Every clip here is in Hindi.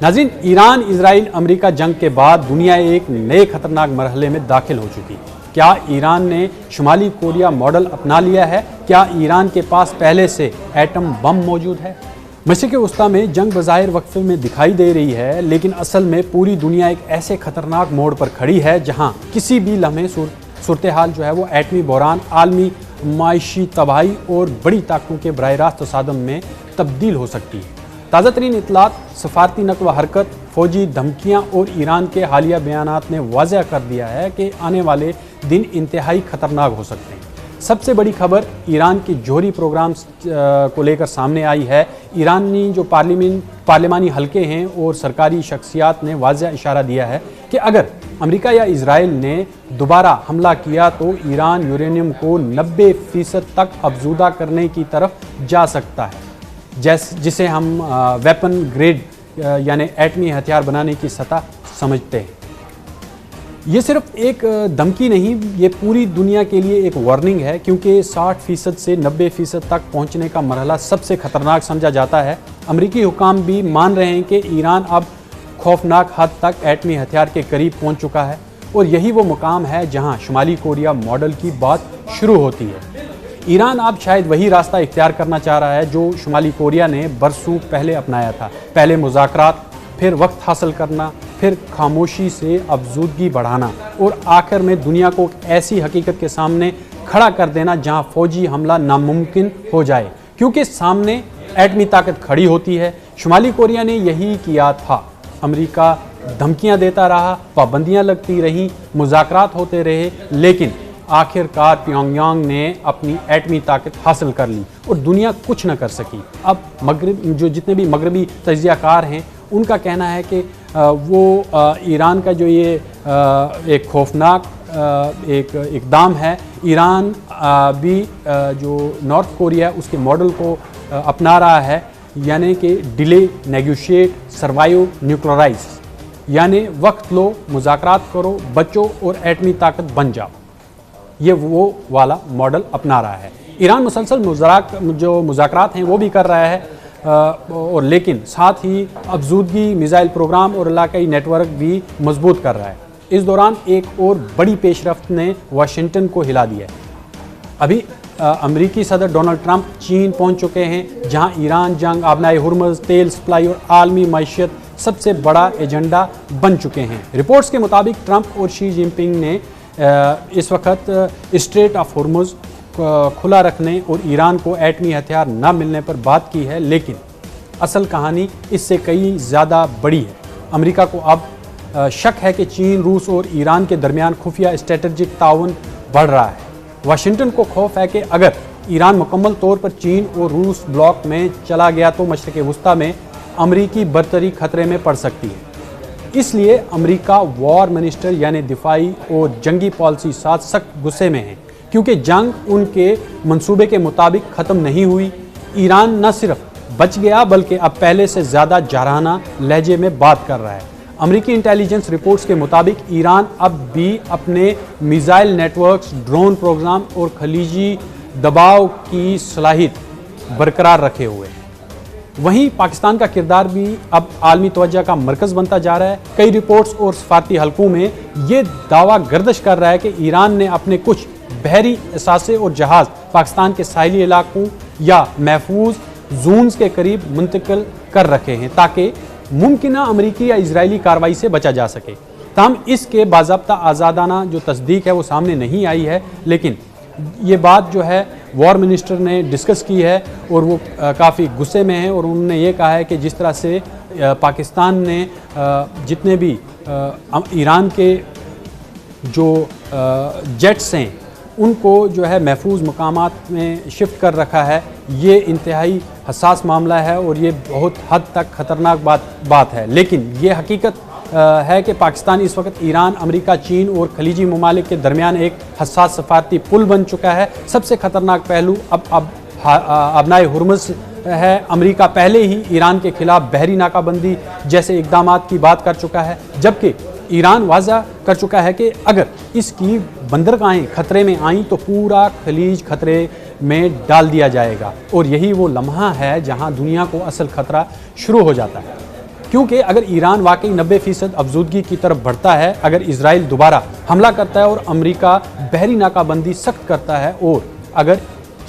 नाज़रीन, ईरान इजराइल अमेरिका जंग के बाद दुनिया एक नए खतरनाक मरहले में दाखिल हो चुकी है। क्या ईरान ने शुमाली कोरिया मॉडल अपना लिया है? क्या ईरान के पास पहले से एटम बम मौजूद है? मशरिक़ वस्ता में जंग बज़ाहिर वक्फे में दिखाई दे रही है, लेकिन असल में पूरी दुनिया एक ऐसे खतरनाक मोड़ पर खड़ी है जहां किसी भी लम्हे सूरत हाल जो है वो एटमी बहरान, आलमी माशी तबाही और बड़ी ताकतों के बराह रास्त तसादम में तब्दील हो सकती है। ताज़ा तरीन इतलात, सफारती नक़्ल व हरकत, फौजी धमकियाँ और ईरान के हालिया बयानात ने वाज़ह कर दिया है कि आने वाले दिन इंतहाई ख़तरनाक हो सकते हैं। सबसे बड़ी खबर ईरान के जौहरी प्रोग्राम्स को लेकर सामने आई है। ईरानी जो पार्लिमानी हलके हैं और सरकारी शख्सियात ने वाज़ह इशारा दिया है कि अगर अमेरिका या इजराइल ने दोबारा हमला किया तो ईरान यूरेनियम को 90% तक अफजूदा करने की तरफ जा सकता है, जिसे हम वेपन ग्रेड यानी एटमी हथियार बनाने की सतह समझते हैं। ये सिर्फ एक धमकी नहीं, ये पूरी दुनिया के लिए एक वार्निंग है, क्योंकि 60% से 90% तक पहुंचने का मरहला सबसे खतरनाक समझा जाता है। अमरीकी हुकाम भी मान रहे हैं कि ईरान अब खौफनाक हद तक एटमी हथियार के करीब पहुंच चुका है और यही वो मुकाम है जहां शुमाली कोरिया मॉडल की बात शुरू होती है। ईरान अब शायद वही रास्ता इख्तियार करना चाह रहा है जो शुमाली कोरिया ने बरसों पहले अपनाया था। पहले मुज़ाकरात, फिर वक्त हासिल करना, फिर खामोशी से अफजूदगी बढ़ाना और आखिर में दुनिया को ऐसी हकीकत के सामने खड़ा कर देना जहां फौजी हमला नामुमकिन हो जाए, क्योंकि सामने एटमी ताकत खड़ी होती है। शुमाली कोरिया ने यही किया था। अमेरिका धमकियां देता रहा, पाबंदियां लगती रहीं, मुज़ाकरात होते रहे, लेकिन आखिरकार प्योंगयांग ने अपनी एटमी ताकत हासिल कर ली और दुनिया कुछ न कर सकी। अब मगरब जो जितने भी मगरबी तजियाकार हैं उनका कहना है कि वो ईरान का जो ये एक खौफनाक एक इकदाम है, ईरान भी जो नॉर्थ कोरिया उसके मॉडल को अपना रहा है, यानी कि डिले, नेगोशिएट, सर्वाइव, न्यूक्लियराइज, यानी वक्त लो, मुज़ाकरात करो, बचो और एटमी ताकत बन जाओ। ये वो वाला मॉडल अपना रहा है। ईरान मुसलसल जो मुज़ाकरात हैं वो भी कर रहा है और लेकिन साथ ही अफजूदगी, मिसाइल प्रोग्राम और इलाकाई नेटवर्क भी मजबूत कर रहा है। इस दौरान एक और बड़ी पेशरफ्त ने वाशिंगटन को हिला दिया है। अभी अमेरिकी सदर डोनाल्ड ट्रंप चीन पहुंच चुके हैं, जहां ईरान जंग, आबनाए हुर्मुज़, तेल सप्लाई और आलमी मईशत सबसे बड़ा एजेंडा बन चुके हैं। रिपोर्ट्स के मुताबिक ट्रंप और शी जिनपिंग ने इस वक्त स्ट्रेट ऑफ हुर्मुज़ खुला रखने और ईरान को एटमी हथियार न मिलने पर बात की है, लेकिन असल कहानी इससे कई ज़्यादा बड़ी है। अमेरिका को अब शक है कि चीन, रूस और ईरान के दरमियान खुफिया स्ट्रेटजिक ताउन बढ़ रहा है। वाशिंगटन को खौफ है कि अगर ईरान मुकम्मल तौर पर चीन और रूस ब्लॉक में चला गया तो मशरिक़ वस्ता में अमरीकी बरतरी खतरे में पड़ सकती है। इसलिए अमेरिका वॉर मिनिस्टर यानी दिफाई और जंगी पॉलिसी साथ सख्त गुस्से में है, क्योंकि जंग उनके मंसूबे के मुताबिक ख़त्म नहीं हुई। ईरान न सिर्फ बच गया बल्कि अब पहले से ज़्यादा जारहाना लहजे में बात कर रहा है। अमेरिकी इंटेलिजेंस रिपोर्ट्स के मुताबिक ईरान अब भी अपने मिसाइल नेटवर्क्स, ड्रोन प्रोग्राम और खलीजी दबाव की सलाहियत बरकरार रखे हुए हैं। वहीं पाकिस्तान का किरदार भी अब आलमी तवज्जो का मरकज़ बनता जा रहा है। कई रिपोर्ट्स और सफारती हलकों में ये दावा गर्दिश कर रहा है कि ईरान ने अपने कुछ बहरी असासे और जहाज़ पाकिस्तान के साहिली इलाकों या महफूज जोन्स के करीब मुंतकिल कर रखे हैं ताकि मुमकिना अमरीकी या इजरायली कार्रवाई से बचा जा सके। ताहम इसके बाज़ाब्ता आज़ादाना जो तस्दीक है वो सामने नहीं आई है, लेकिन ये बात जो है वॉर मिनिस्टर ने डिस्कस की है और वो काफ़ी गुस्से में है और उन्होंने ये कहा है कि जिस तरह से पाकिस्तान ने जितने भी ईरान के जो जेट्स हैं उनको जो है महफूज मकामात में शिफ्ट कर रखा है, ये इंतहाई हसास मामला है और ये बहुत हद तक ख़तरनाक बात है। लेकिन ये हकीकत है कि पाकिस्तान इस वक्त ईरान, अमेरिका, चीन और खलीजी ममालिक के दरमियान एक हसास सफारती पुल बन चुका है। सबसे ख़तरनाक पहलू अब आबनाए हुर्मुज़ है। अमेरिका पहले ही ईरान के खिलाफ बहरी नाकाबंदी जैसे इक़दामात की बात कर चुका है, जबकि ईरान वाज़ा कर चुका है कि अगर इसकी बंदरगाहें खतरे में आईं तो पूरा खलीज खतरे में डाल दिया जाएगा और यही वो लम्हा है जहां दुनिया को असल खतरा शुरू हो जाता है। क्योंकि अगर ईरान वाकई 90% अफजूदगी की तरफ बढ़ता है, अगर इजराइल दोबारा हमला करता है और अमेरिका बहरी नाकाबंदी सख्त करता है, और अगर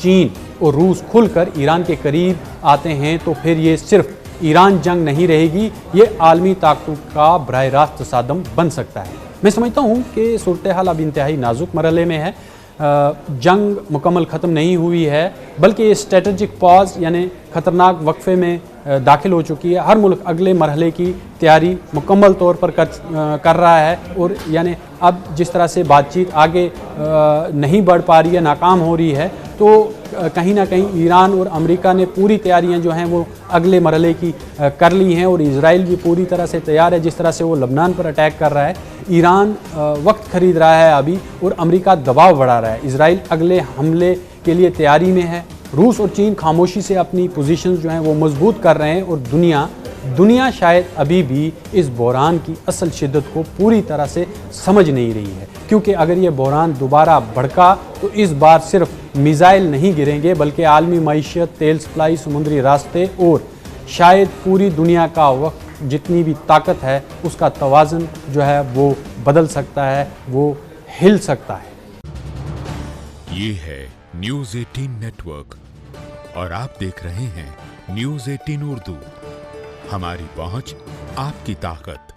चीन और रूस खुलकर ईरान के करीब आते हैं, तो फिर ये सिर्फ ईरान जंग नहीं रहेगी, ये आलमी ताकतों का बराह रास्त तसादम बन सकता है। मैं समझता हूँ कि सूरत हाल अब इंतहाई नाजुक मरहले में है। जंग मुकम्मल ख़त्म नहीं हुई है, बल्कि स्ट्रेटजिक पॉज यानी ख़तरनाक वक्फे में दाखिल हो चुकी है। हर मुल्क अगले मरहले की तैयारी मुकम्मल तौर पर कर रहा है, और यानी अब जिस तरह से बातचीत आगे नहीं बढ़ पा रही है, नाकाम हो रही है, तो कहीं ना कहीं ईरान और अमेरिका ने पूरी तैयारियां जो हैं वो अगले मरहले की कर ली हैं, और इजराइल भी पूरी तरह से तैयार है। जिस तरह से वो लबनान पर अटैक कर रहा है, ईरान वक्त खरीद रहा है अभी, और अमेरिका दबाव बढ़ा रहा है। इजराइल अगले हमले के लिए तैयारी में है। रूस और चीन खामोशी से अपनी पोजीशंस जो हैं वो मजबूत कर रहे हैं, और दुनिया शायद अभी भी इस बहरान की असल शिद्दत को पूरी तरह से समझ नहीं रही है, क्योंकि अगर ये बहरान दोबारा भड़का तो इस बार सिर्फ मिसाइल नहीं गिरेंगे, बल्कि आलमी मईशत, तेल सप्लाई, समुद्री रास्ते और शायद पूरी दुनिया का वक्त जितनी भी ताकत है उसका तवाज़ुन जो है वो बदल सकता है, वो हिल सकता है। ये है न्यूज़ 18 नेटवर्क और आप देख रहे हैं न्यूज़ 18 उर्दू। हमारी पहुंच, आपकी ताकत।